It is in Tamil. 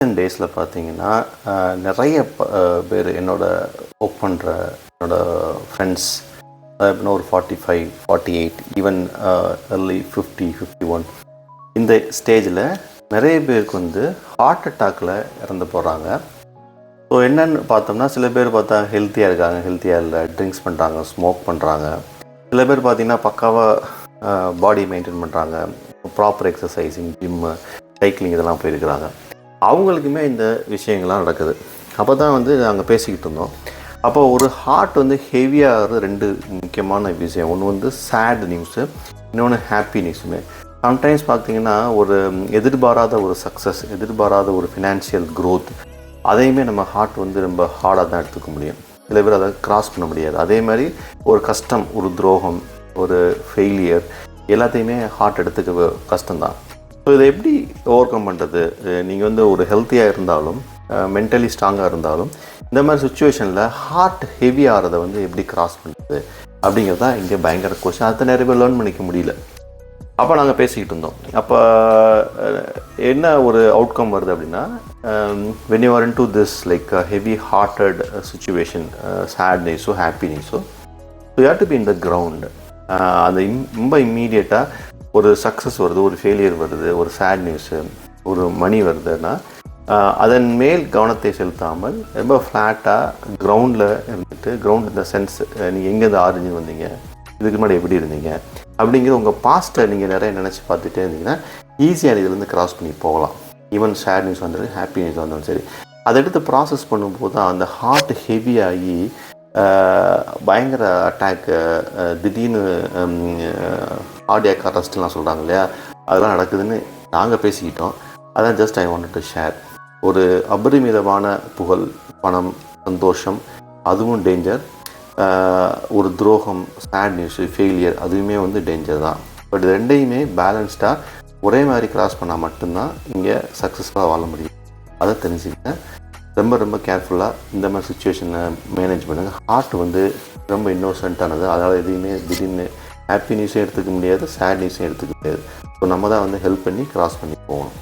ரீசெண்ட் டேஸில் பார்த்தீங்கன்னா நிறைய பேர் ஒர்க் பண்ணுற ஃப்ரெண்ட்ஸ் எப்படின்னா ஒரு 45, 48, ஈவன் early 50, 51 இந்த ஸ்டேஜில் நிறைய பேருக்கு வந்து ஹார்ட் அட்டாக்கில் இறந்து போகிறாங்க. ஸோ என்னென்னு பார்த்தோம்னா, சில பேர் பார்த்தா ஹெல்த்தியாக இருக்காங்க, ஹெல்த்தியாக இல்லை, ட்ரிங்க்ஸ் பண்ணுறாங்க, ஸ்மோக் பண்ணுறாங்க. சில பேர் பார்த்திங்கன்னா பக்காவாக பாடி மெயின்டைன் பண்ணுறாங்க, ப்ராப்பர் எக்ஸசைசிங், ஜிம்மு, சைக்கிளிங் இதெல்லாம் போயிருக்கிறாங்க. அவங்களுக்குமே இந்த விஷயங்கள்லாம் நடக்குது. அப்போ தான் வந்து நாங்கள் பேசிக்கிட்டு இருந்தோம். அப்போ ஒரு ஹார்ட் வந்து ஹெவியாகிறது 2 முக்கியமான விஷயம். ஒன்று வந்து சேட் நியூஸு, இன்னொன்று ஹாப்பி நியூஸுமே. சம்டைம்ஸ் பார்த்திங்கன்னா ஒரு எதிர்பாராத ஒரு சக்ஸஸ், எதிர்பாராத ஒரு ஃபினான்ஷியல் க்ரோத், அதையுமே நம்ம ஹார்ட் வந்து ரொம்ப ஹார்டாக தான் எடுத்துக்க முடியும். சில பேர் அதை கிராஸ் பண்ண முடியாது. அதே மாதிரி ஒரு கஷ்டம், ஒரு துரோகம், ஒரு ஃபெயிலியர் எல்லாத்தையுமே ஹார்ட் எடுத்துக்க கஷ்டம்தான். ஸோ இதை எப்படி ஓவர் கம் பண்ணுறது? நீங்கள் வந்து ஒரு ஹெல்த்தியாக இருந்தாலும், மென்டலி ஸ்ட்ராங்காக இருந்தாலும், இந்த மாதிரி சுச்சுவேஷனில் ஹார்ட் ஹெவி ஆகிறத வந்து எப்படி கிராஸ் பண்ணுறது அப்படிங்கிறது தான் இங்கே பயங்கர கொஸ்டின். அதை நிறைய பேர் லேர்ன் பண்ணிக்க முடியல. அப்போ நாங்கள் பேசிக்கிட்டு இருந்தோம். அப்போ என்ன ஒரு அவுட்கம் வருது அப்படின்னா, when you are into this like a heavy hearted situation, sadness-ஓ happiness-ஓ, you have to be in the ground. அந்த ரொம்ப இம்மீடியட்டாக ஒரு சக்ஸஸ் வருது, ஒரு ஃபெயிலியர் வருது, ஒரு சேட் நியூஸு, ஒரு மணி வருதுன்னா அதன் மேல் கவனத்தை செலுத்தாமல் ரொம்ப ஃப்ளாட்டாக கிரவுண்டில் இருந்துட்டு, கிரவுண்ட் இந்த சென்ஸ் நீங்கள் எங்கேருந்து ஆரிஞ்சு வந்தீங்க, இதுக்கு முன்னாடி எப்படி இருந்தீங்க அப்படிங்கிற உங்கள் பாஸ்ட்டை நீங்கள் நிறைய நினச்சி பார்த்துட்டே இருந்தீங்கன்னா ஈஸியாக இதுலேருந்து கிராஸ் பண்ணி போகலாம். ஈவன் சேட் நியூஸ் வந்தாலும் ஹாப்பி நியூஸ் வந்தாலும் சரி, அதை எடுத்து ப்ராசஸ் பண்ணும்போது தான் அந்த ஹார்ட் ஹெவியாகி பயங்கர அட்டாக்கு, திடீர்னு கார்டியாக் அரெஸ்ட்லாம் சொல்கிறாங்க இல்லையா, அதெல்லாம் நடக்குதுன்னு நாங்கள் பேசிக்கிட்டோம். அதான் just I wanted to share. ஒரு அபரிமிதமான புகழ், பணம், சந்தோஷம் அதுவும் டேஞ்சர். ஒரு துரோகம், சேட் நியூஸு, ஃபெயிலியர் அதுவுமே வந்து டேஞ்சர் தான். பட் இது ரெண்டையுமே பேலன்ஸ்டாக ஒரே மாதிரி கிராஸ் பண்ணால் மட்டும்தான் இங்கே சக்ஸஸ்ஃபுல்லாக வாழ முடியும். அதை தெரிஞ்சுக்கிட்டேன். ரொம்ப ரொம்ப கேர்ஃபுல்லாக இந்த மாதிரி சுச்சுவேஷனை மேனேஜ் பண்ணுங்கள். ஹார்ட் வந்து ரொம்ப இன்னோசென்ட்டானது. அதனால் எதையுமே திடீர்னு ஹாப்பி நியூஸும் எடுத்துக்க முடியாது, சேட் நியூஸும் எடுத்துக்க முடியாது. ஸோ நம்ம தான் வந்து ஹெல்ப் பண்ணி கிராஸ் பண்ணி போகணும்.